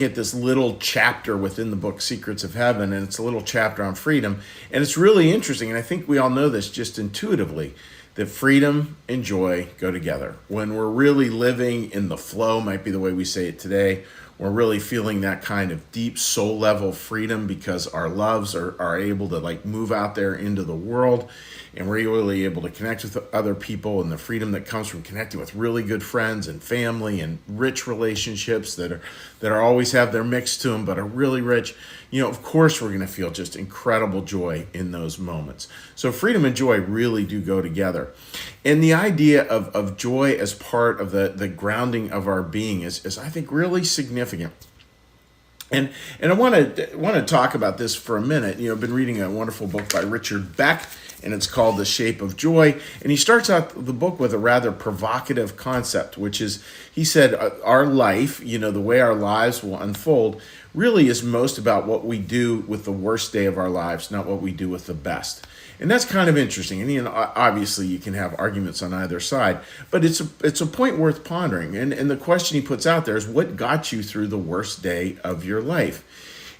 at this little chapter within the book Secrets of Heaven, and it's a little chapter on freedom. And it's really interesting, and I think we all know this just intuitively, that freedom and joy go together. When we're really living in the flow, might be the way we say it today, we're really feeling that kind of deep soul level freedom because our loves are able to like move out there into the world, and we're really able to connect with other people, and the freedom that comes from connecting with really good friends and family and rich relationships that are always have their mix to them but are really rich. Of course we're going to feel just incredible joy in those moments. So freedom and joy really do go together. And the idea of joy as part of the grounding of our being is I think really significant. And I want to talk about this for a minute. I've been reading a wonderful book by Richard Beck, and it's called The Shape of Joy. And he starts out the book with a rather provocative concept, which is, he said, our life, the way our lives will unfold, really is most about what we do with the worst day of our lives, not what we do with the best. And that's kind of interesting. And obviously you can have arguments on either side, but it's a point worth pondering. And the question he puts out there is, what got you through the worst day of your life?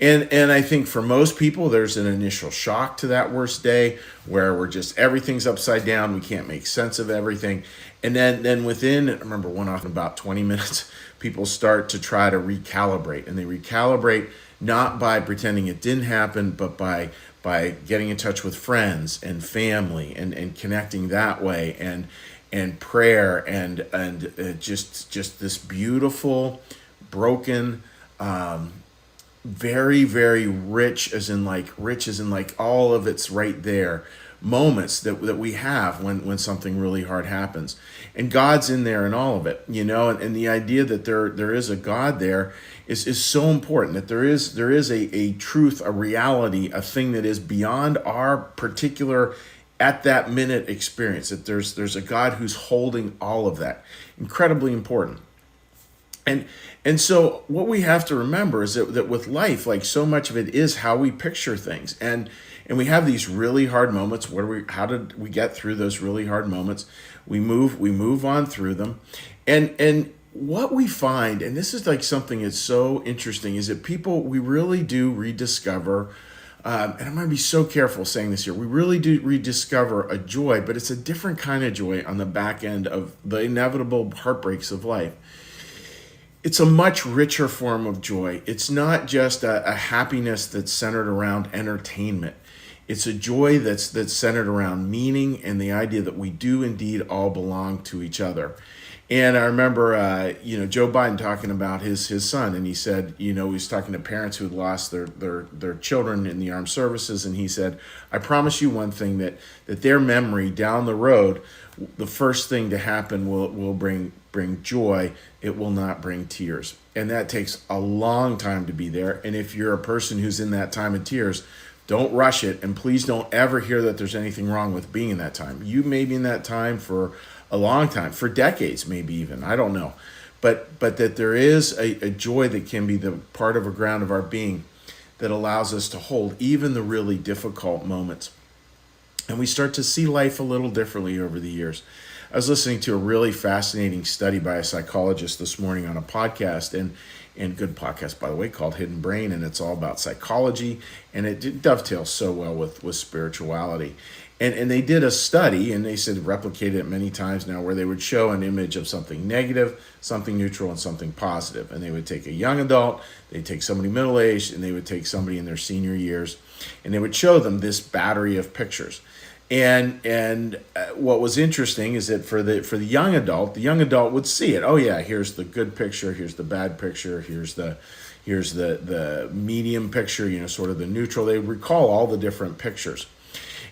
And I think for most people, there's an initial shock to that worst day where everything's upside down. We can't make sense of everything. And then within, I remember one off in about 20 minutes, people start to try to recalibrate. And they recalibrate not by pretending it didn't happen, but by getting in touch with friends and family and connecting that way, and prayer and just this beautiful, broken, very, very rich as in like all of it's right there, moments that we have when something really hard happens. And God's in there in all of it, and the idea that there is a God there is so important, that there is a truth, a reality, a thing that is beyond our particular at that minute experience, that there's a God who's holding all of that. Incredibly important. And so what we have to remember is that with life, like so much of it is how we picture things. And we have these really hard moments. How did we get through those really hard moments? We move on through them. And what we find, and this is like something that's so interesting, is that we really do rediscover, and I'm going to be so careful saying this here, we really do rediscover a joy, but it's a different kind of joy on the back end of the inevitable heartbreaks of life. It's a much richer form of joy. It's not just a happiness that's centered around entertainment. It's a joy that's centered around meaning and the idea that we do indeed all belong to each other. And I remember, Joe Biden talking about his son, and he said, he was talking to parents who had lost their children in the armed services, and he said, I promise you one thing, that their memory down the road, the first thing to happen will bring joy. It will not bring tears. And that takes a long time to be there. And if you're a person who's in that time of tears, don't rush it. And please don't ever hear that there's anything wrong with being in that time. You may be in that time for a long time, for decades, maybe even, I don't know. But that there is a joy that can be the part of a ground of our being that allows us to hold even the really difficult moments. And we start to see life a little differently over the years. I was listening to a really fascinating study by a psychologist this morning on a podcast, and good podcast, by the way, called Hidden Brain, and it's all about psychology, and it dovetails so well with spirituality. And they did a study, and they said replicated it many times now, where they would show an image of something negative, something neutral, and something positive. And they would take a young adult, they'd take somebody middle-aged, and they would take somebody in their senior years, and they would show them this battery of pictures. And what was interesting is that for the young adult would see it. Oh yeah, here's the good picture, here's the bad picture, here's the medium picture, sort of the neutral. They would recall all the different pictures.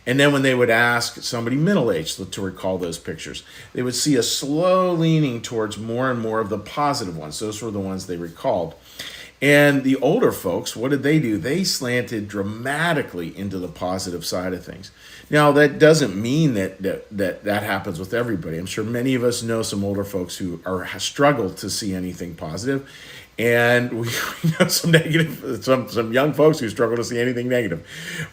And then when they would ask somebody middle-aged to recall those pictures, they would see a slow leaning towards more and more of the positive ones. Those were the ones they recalled. And the older folks, what did they do? They slanted dramatically into the positive side of things. Now, that doesn't mean that happens with everybody. I'm sure many of us know some older folks who struggle to see anything positive. And we know some young folks who struggle to see anything negative.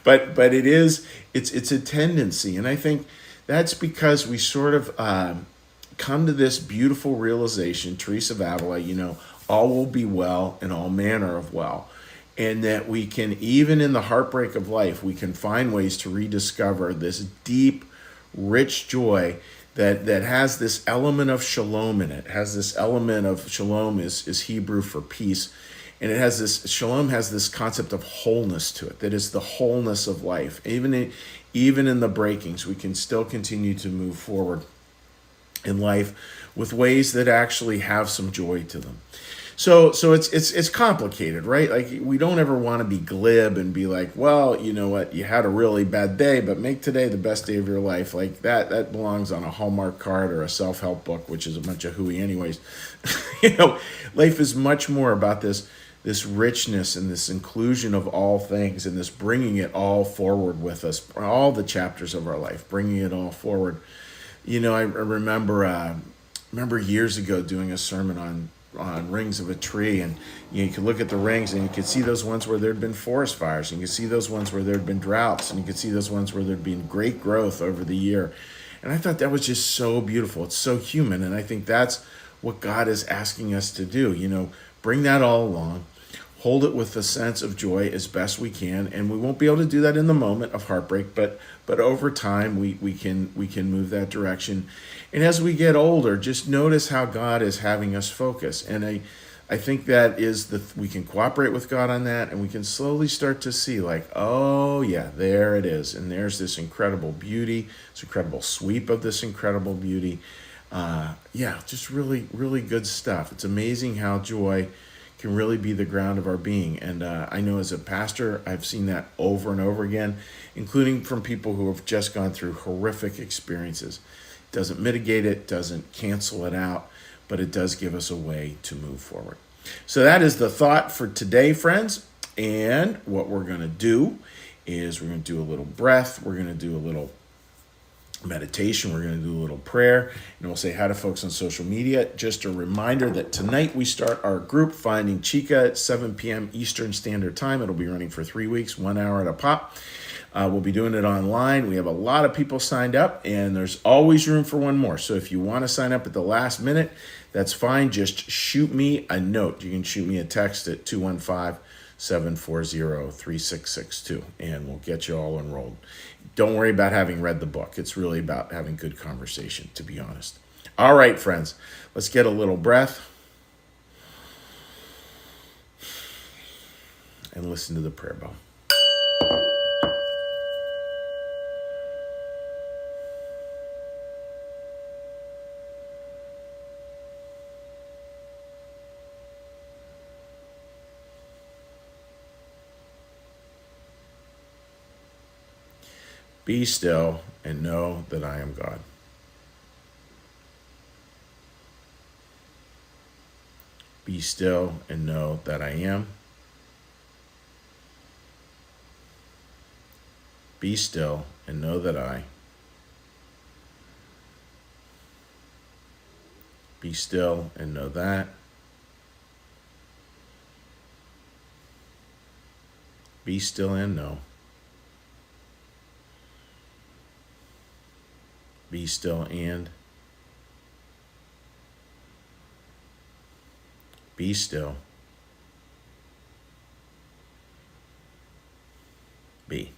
But it's a tendency. And I think that's because we sort of come to this beautiful realization, Teresa of Avila, all will be well in all manner of well. And that we can, even in the heartbreak of life, we can find ways to rediscover this deep, rich joy that has this element of shalom in it. It has this element of shalom is Hebrew for peace. And it has this, shalom has this concept of wholeness to it, that is the wholeness of life. Even in the breakings, we can still continue to move forward in life with ways that actually have some joy to them. So it's complicated, right? Like, we don't ever want to be glib and be like, well, you know what, you had a really bad day, but make today the best day of your life. Like that belongs on a Hallmark card or a self-help book, which is a bunch of hooey anyways. Life is much more about this richness and this inclusion of all things, and this bringing it all forward with us, all the chapters of our life, bringing it all forward. I remember years ago doing a sermon on rings of a tree, and you could look at the rings and you could see those ones where there'd been forest fires, and you could see those ones where there'd been droughts, and you could see those ones where there'd been great growth over the year. And I thought that was just so beautiful. It's so human, and I think that's what God is asking us to do. Bring that all along, hold it with a sense of joy as best we can, and we won't be able to do that in the moment of heartbreak, but over time we can move that direction. And as we get older, just notice how God is having us focus. And I think that is we can cooperate with God on that, and we can slowly start to see, like, oh yeah, there it is, and there's this incredible beauty, this incredible sweep of this incredible beauty. Just really, really good stuff. It's amazing how joy can really be the ground of our being. And I know as a pastor, I've seen that over and over again, including from people who have just gone through horrific experiences. It doesn't mitigate it, doesn't cancel it out, but it does give us a way to move forward. So that is the thought for today, friends. And what we're going to do is we're going to do a little breath. We're going to do a little meditation. We're going to do a little prayer, and we'll say hi to folks on social media. Just a reminder that tonight we start our group, Finding Chica, at 7 p.m. Eastern Standard Time. It'll be running for 3 weeks, 1 hour at a pop. We'll be doing it online. We have a lot of people signed up, and there's always room for one more. So if you want to sign up at the last minute, that's fine. Just shoot me a note. You can shoot me a text at 215-740-3662, and we'll get you all enrolled. Don't worry about having read the book. It's really about having good conversation, to be honest. All right, friends, let's get a little breath and listen to the prayer bell. Be still and know that I am God. Be still and know that I am. Be still and know that I. Be still and know that. Be still and know. Be still and. Be still. Be.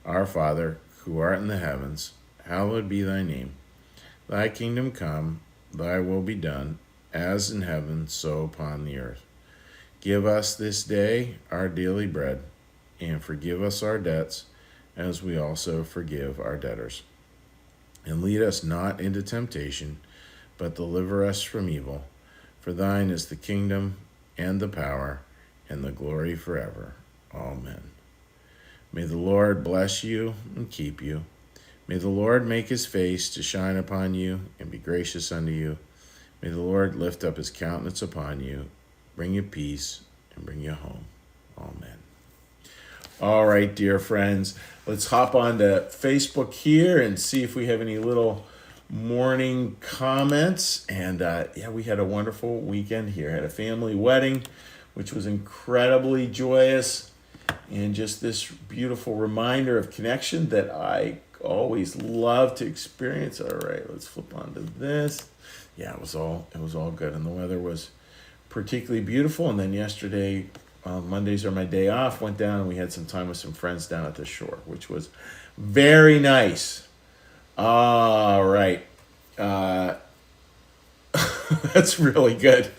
Our Father, who art in the heavens, hallowed be thy name. Thy kingdom come, thy will be done, as in heaven, so upon the earth. Give us this day our daily bread, and forgive us our debts, as we also forgive our debtors. And lead us not into temptation, but deliver us from evil. For thine is the kingdom, and the power, and the glory forever. Amen. May the Lord bless you and keep you. May the Lord make his face to shine upon you and be gracious unto you. May the Lord lift up his countenance upon you, bring you peace, and bring you home. Amen. All right, dear friends, let's hop on to Facebook here and see if we have any little morning comments. And we had a wonderful weekend here. Had a family wedding, which was incredibly joyous, and just this beautiful reminder of connection that I always love to experience. All right, let's flip on to this. Yeah, it was all good, and the weather was particularly beautiful. And then yesterday, Mondays are my day off. Went down and we had some time with some friends down at the shore, which was very nice. All right. That's really good.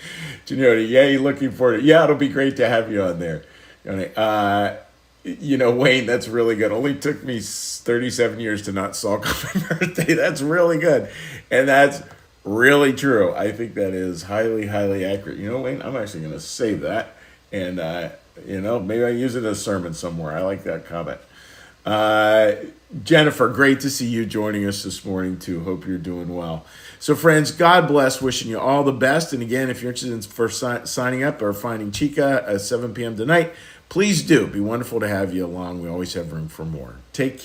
Janoti, yeah, you looking forward to it. Yeah, it'll be great to have you on there. Wayne, that's really good. Only took me 37 years to not sulk on my birthday. That's really good. And that's really true. I think that is highly, highly accurate. Wayne, I'm actually going to save that. And, maybe I use it as a sermon somewhere. I like that comment. Jennifer, great to see you joining us this morning too. Hope you're doing well. So friends, God bless, wishing you all the best. And again, if you're interested in signing up or finding Chica at 7 p.m. tonight, please do. Be wonderful to have you along. We always have room for more. Take care.